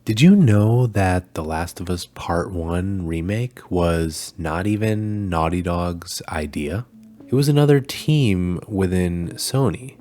Did you know that The Last of Us Part 1 remake was not even Naughty Dog's idea? It was another team within Sony,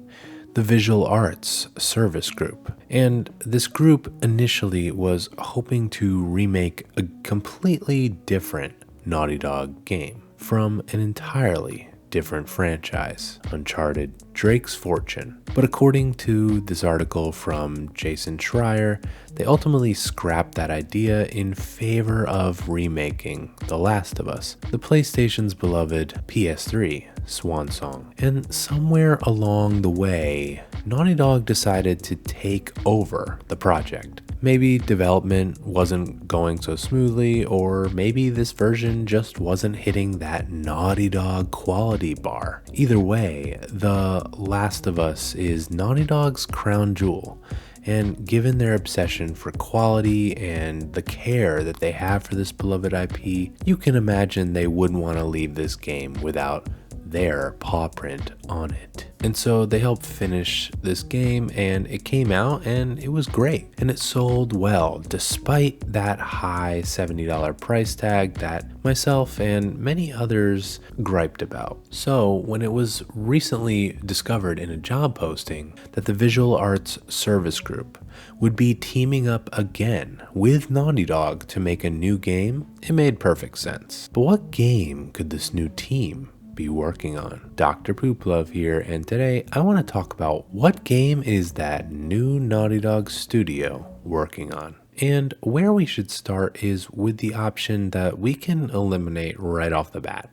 the Visual Arts Service Group. And this group initially was hoping to remake a completely different Naughty Dog game from an entirely different franchise, Uncharted: Drake's Fortune. But according to this article from Jason Schreier, they ultimately scrapped that idea in favor of remaking The Last of Us, the PlayStation's beloved PS3 swan song. And somewhere along the way, Naughty Dog decided to take over the project. Maybe development wasn't going so smoothly, or maybe this version just wasn't hitting that Naughty Dog quality bar. Either way, The Last of Us is Naughty Dog's crown jewel, and given their obsession for quality and the care that they have for this beloved IP, you can imagine they wouldn't want to leave this game without their paw print on it. And so they helped finish this game, and it came out and it was great. And it sold well despite that high $70 price tag that myself and many others griped about. So when it was recently discovered in a job posting that the Visual Arts Service Group would be teaming up again with Naughty Dog to make a new game, it made perfect sense. But what game could this new team be working on? Dr. Pooplove here, and today I want to talk about what game is that new Naughty Dog studio working on. And where we should start is with the option that we can eliminate right off the bat,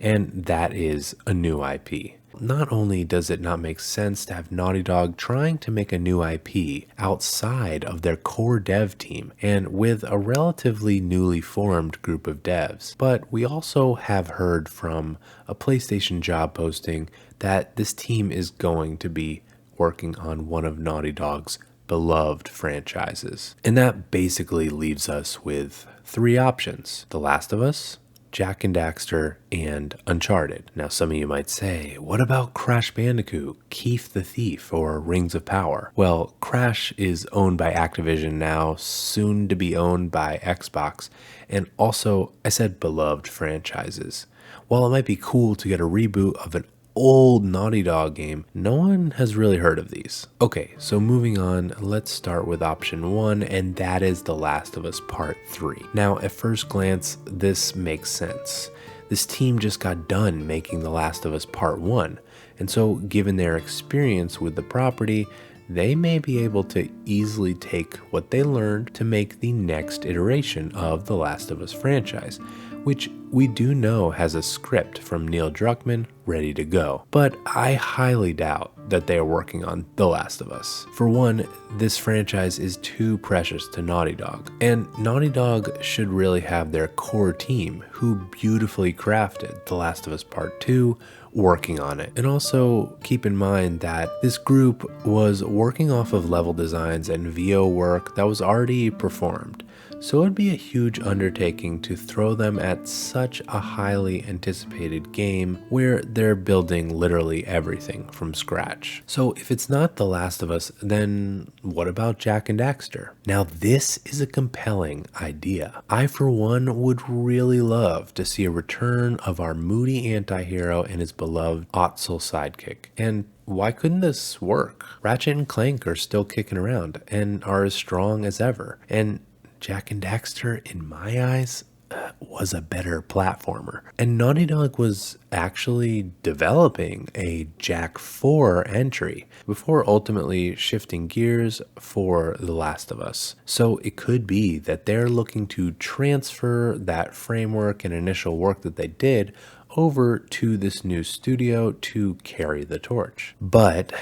and that is a new IP. Not only does it not make sense to have Naughty Dog trying to make a new IP outside of their core dev team and with a relatively newly formed group of devs, but we also have heard from a PlayStation job posting that this team is going to be working on one of Naughty Dog's beloved franchises. And that basically leaves us with three options: The Last of Us, Jak and Daxter, and Uncharted. Now some of you might say, what about Crash Bandicoot, Keith the Thief, or Rings of Power? Well, Crash is owned by Activision now, soon to be owned by Xbox, and also I said beloved franchises. While it might be cool to get a reboot of an old Naughty Dog game, no one has really heard of these. Okay, so moving on, let's start with option one, and that is The Last of Us Part 3. Now, at first glance, this makes sense. This team just got done making The Last of Us Part 1, and so given their experience with the property, they may be able to easily take what they learned to make the next iteration of The Last of Us franchise, which we do know has a script from Neil Druckmann ready to go. But I highly doubt that they are working on The Last of Us. For one, this franchise is too precious to Naughty Dog, and Naughty Dog should really have their core team, who beautifully crafted The Last of Us Part 2, working on it. And also keep in mind that this group was working off of level designs and VO work that was already performed. So it'd be a huge undertaking to throw them at such a highly anticipated game where they're building literally everything from scratch. So if it's not The Last of Us, then what about Jak and Daxter? Now this is a compelling idea. I for one would really love to see a return of our moody anti-hero and his beloved Otzel sidekick. And why couldn't this work? Ratchet and Clank are still kicking around and are as strong as ever. And Jak and Daxter, in my eyes, was a better platformer. And Naughty Dog was actually developing a Jak 4 entry before ultimately shifting gears for The Last of Us. So it could be that they're looking to transfer that framework and initial work that they did over to this new studio to carry the torch. But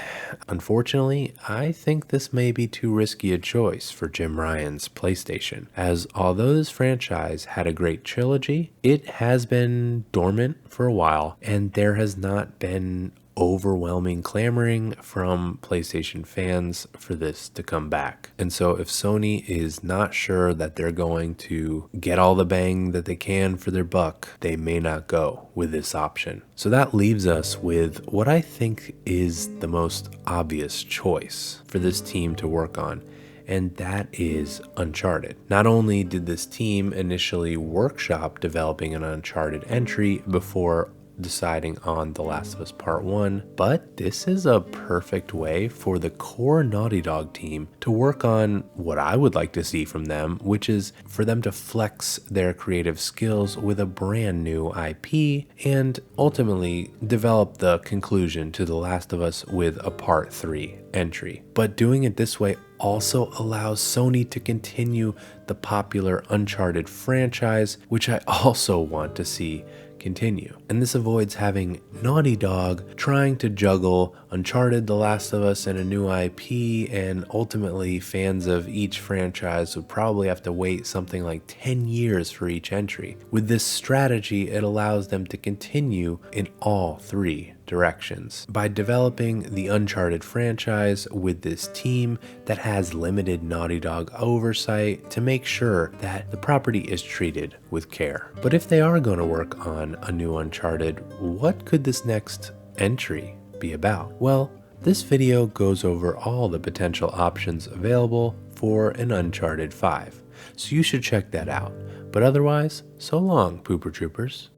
unfortunately, I think this may be too risky a choice for Jim Ryan's PlayStation, as although this franchise had a great trilogy, it has been dormant for a while, and there has not been overwhelming clamoring from PlayStation fans for this to come back. And so if Sony is not sure that they're going to get all the bang that they can for their buck, they may not go with this option. So that leaves us with what I think is the most obvious choice for this team to work on, and that is Uncharted. Not only did this team initially workshop developing an Uncharted entry before deciding on The Last of Us Part 1, but this is a perfect way for the core Naughty Dog team to work on what I would like to see from them, which is for them to flex their creative skills with a brand new IP and ultimately develop the conclusion to The Last of Us with a Part 3 entry. But doing it this way also allows Sony to continue the popular Uncharted franchise, which I also want to see continue. And this avoids having Naughty Dog trying to juggle Uncharted, The Last of Us, and a new IP, and ultimately fans of each franchise would probably have to wait something like 10 years for each entry. With this strategy, it allows them to continue in all three directions by developing the Uncharted franchise with this team that has limited Naughty Dog oversight to make sure that the property is treated with care. But if they are going to work on a new Uncharted, what could this next entry be about? Well, this video goes over all the potential options available for an Uncharted 5, so you should check that out. But otherwise, so long, Pooper Troopers.